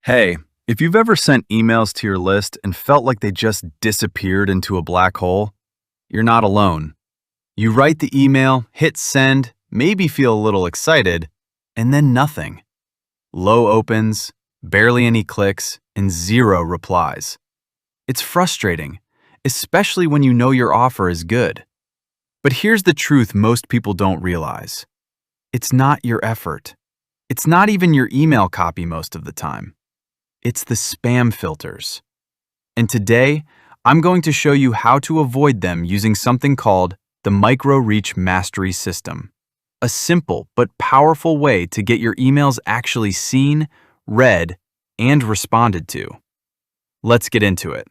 Hey, if you've ever sent emails to your list and felt like they just disappeared into a black hole, you're not alone. You write the email, hit send, maybe feel a little excited, and then nothing. Low opens, barely any clicks, and zero replies. It's frustrating, especially when you know your offer is good. But here's the truth most people don't realize. It's not your effort. It's not even your email copy most of the time. It's the spam filters. And today, I'm going to show you how to avoid them using something called the Micro-Reach Mastery System, a simple but powerful way to get your emails actually seen, read, and responded to. Let's get into it.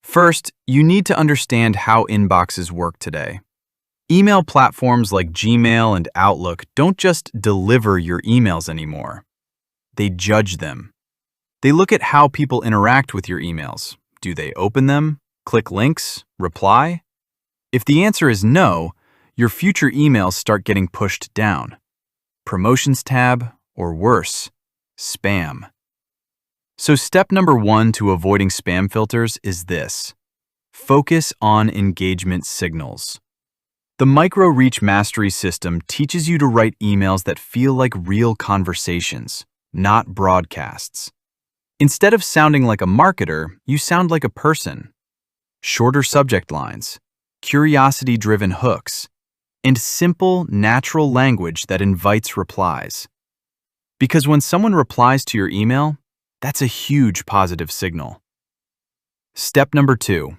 First, you need to understand how inboxes work today. Email platforms like Gmail and Outlook don't just deliver your emails anymore. They judge them. They look at how people interact with your emails. Do they open them, click links, reply? If the answer is no, your future emails start getting pushed down. Promotions tab, or worse, spam. So step number 1 to avoiding spam filters is this: focus on engagement signals. The Micro-Reach Mastery System teaches you to write emails that feel like real conversations, not broadcasts. Instead of sounding like a marketer, you sound like a person. Shorter subject lines, curiosity-driven hooks, and simple, natural language that invites replies. Because when someone replies to your email, that's a huge positive signal. Step number 2.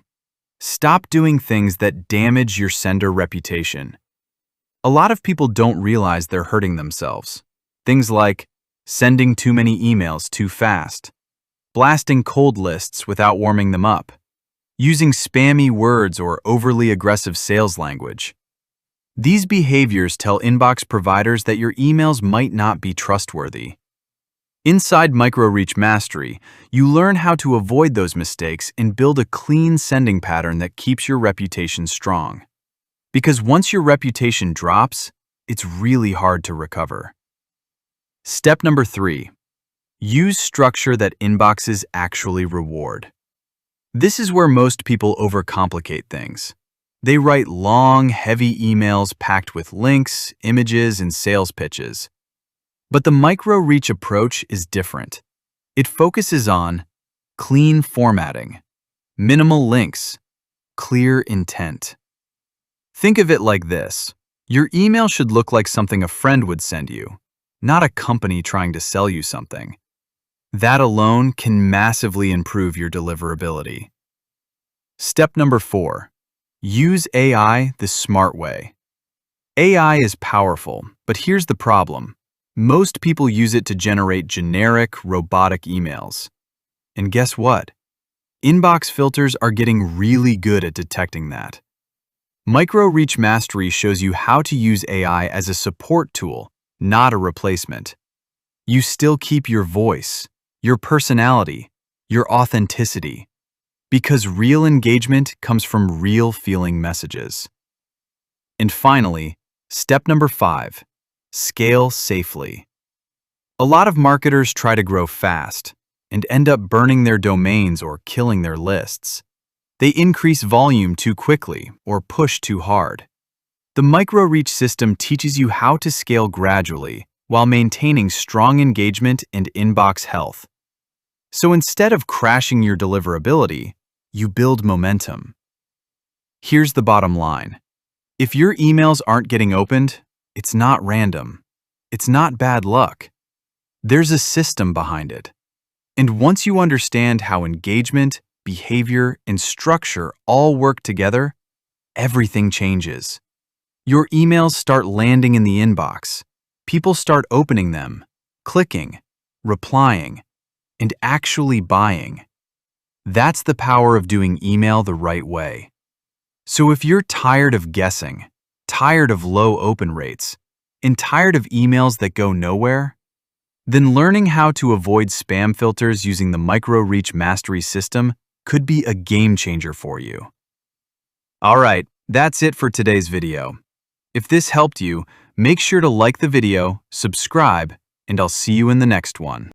Stop doing things that damage your sender reputation. A lot of people don't realize they're hurting themselves. Things like sending too many emails too fast, blasting cold lists without warming them up, using spammy words or overly aggressive sales language. These behaviors tell inbox providers that your emails might not be trustworthy. Inside Micro-Reach Mastery, you learn how to avoid those mistakes and build a clean sending pattern that keeps your reputation strong. Because once your reputation drops, it's really hard to recover. Step number 3. Use structure that inboxes actually reward. This is where most people overcomplicate things. They write long, heavy emails packed with links, images, and sales pitches. But the micro-reach approach is different. It focuses on clean formatting, minimal links, clear intent. Think of it like this. Your email should look like something a friend would send you, not a company trying to sell you something. That alone can massively improve your deliverability. Step number 4. Use AI the smart way. AI is powerful, but here's the problem. Most people use it to generate generic, robotic emails. And guess what? Inbox filters are getting really good at detecting that. Micro-Reach Mastery shows you how to use AI as a support tool, not a replacement. You still keep your voice, your personality, your authenticity, because real engagement comes from real feeling messages. And finally, step number 5, scale safely. A lot of marketers try to grow fast and end up burning their domains or killing their lists. They increase volume too quickly or push too hard. The Micro-Reach system teaches you how to scale gradually while maintaining strong engagement and inbox health. So instead of crashing your deliverability, you build momentum. Here's the bottom line. If your emails aren't getting opened, it's not random. It's not bad luck. There's a system behind it. And once you understand how engagement, behavior, and structure all work together, everything changes. Your emails start landing in the inbox. People start opening them, clicking, replying, and actually buying. That's the power of doing email the right way. So if you're tired of guessing, tired of low open rates, and tired of emails that go nowhere, then learning how to avoid spam filters using the Micro-Reach Mastery System could be a game changer for you. Alright, that's it for today's video. If this helped you, make sure to like the video, subscribe, and I'll see you in the next one.